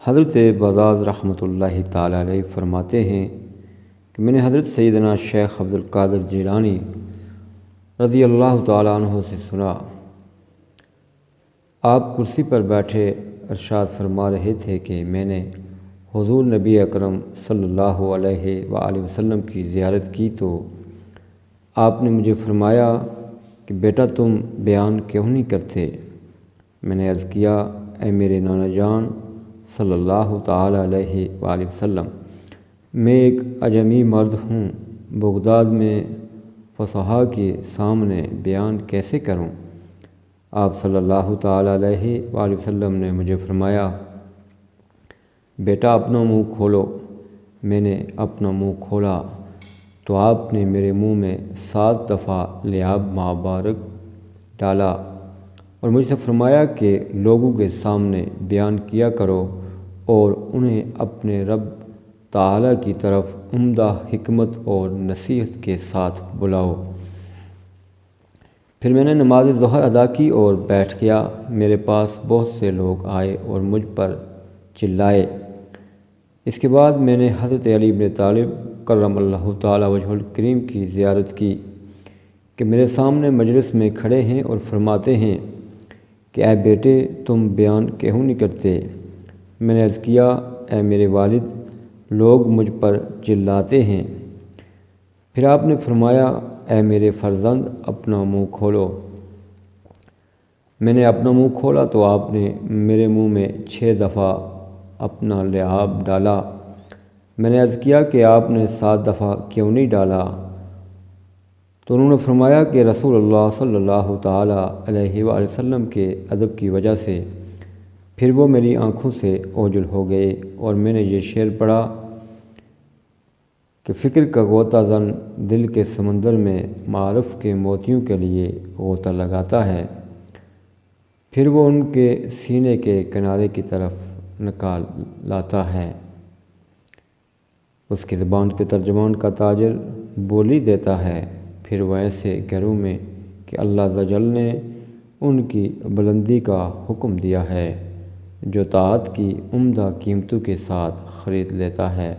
حضرت بزاز رحمۃ اللہ تعالیٰ علیہ فرماتے ہیں کہ میں نے حضرت سیدنا شیخ عبد القادر جیلانی رضی اللہ تعالیٰ عنہ سے سنا، آپ کرسی پر بیٹھے ارشاد فرما رہے تھے کہ میں نے حضور نبی اکرم صلی اللہ علیہ وآلہ وسلم کی زیارت کی تو آپ نے مجھے فرمایا کہ بیٹا تم بیان کیوں نہیں کرتے؟ میں نے عرض کیا، اے میرے نانا جان صلی اللہ تعالیٰ علیہ وآلہ وسلم، میں ایک عجمی مرد ہوں، بغداد میں فصحاء کے سامنے بیان کیسے کروں؟ آپ صلی اللہ تعالیٰ علیہ وآلہ وسلم نے مجھے فرمایا، بیٹا اپنا منہ کھولو۔ میں نے اپنا منہ کھولا تو آپ نے میرے منہ میں 7 دفعہ لعاب مبارک ڈالا اور مجھ سے فرمایا کہ لوگوں کے سامنے بیان کیا کرو اور انہیں اپنے رب تعالیٰ کی طرف عمدہ حکمت اور نصیحت کے ساتھ بلاؤ۔ پھر میں نے نماز ظہر ادا کی اور بیٹھ گیا۔ میرے پاس بہت سے لوگ آئے اور مجھ پر چلائے۔ اس کے بعد میں نے حضرت علی بن طالب کرم اللہ تعالیٰ وجہ الکریم کی زیارت کی کہ میرے سامنے مجلس میں کھڑے ہیں اور فرماتے ہیں کہ اے بیٹے تم بیان کیوں نہیں کرتے؟ میں نے عرض کیا، اے میرے والد، لوگ مجھ پر چلاتے ہیں۔ پھر آپ نے فرمایا، اے میرے فرزند، اپنا منہ کھولو۔ میں نے اپنا منہ کھولا تو آپ نے میرے منہ میں 6 دفعہ اپنا لعاب ڈالا۔ میں نے عرض کیا کہ آپ نے 7 دفعہ کیوں نہیں ڈالا؟ تو انہوں نے فرمایا کہ رسول اللہ صلی اللہ تعالیٰ علیہ وآلہ وسلم کے ادب کی وجہ سے۔ پھر وہ میری آنکھوں سے اوجھل ہو گئے اور میں نے یہ شعر پڑھا کہ فکر کا غوطہ زن دل کے سمندر میں معارف کے موتیوں کے لیے غوطہ لگاتا ہے، پھر وہ ان کے سینے کے کنارے کی طرف نکال لاتا ہے۔ اس کی زبان کے ترجمان کا تاجر بولی دیتا ہے، پھر وہ ایسے گھروں میں کہ اللہ عز و جل نے ان کی بلندی کا حکم دیا ہے، جو طاعت کی عمدہ قیمتوں کے ساتھ خرید لیتا ہے۔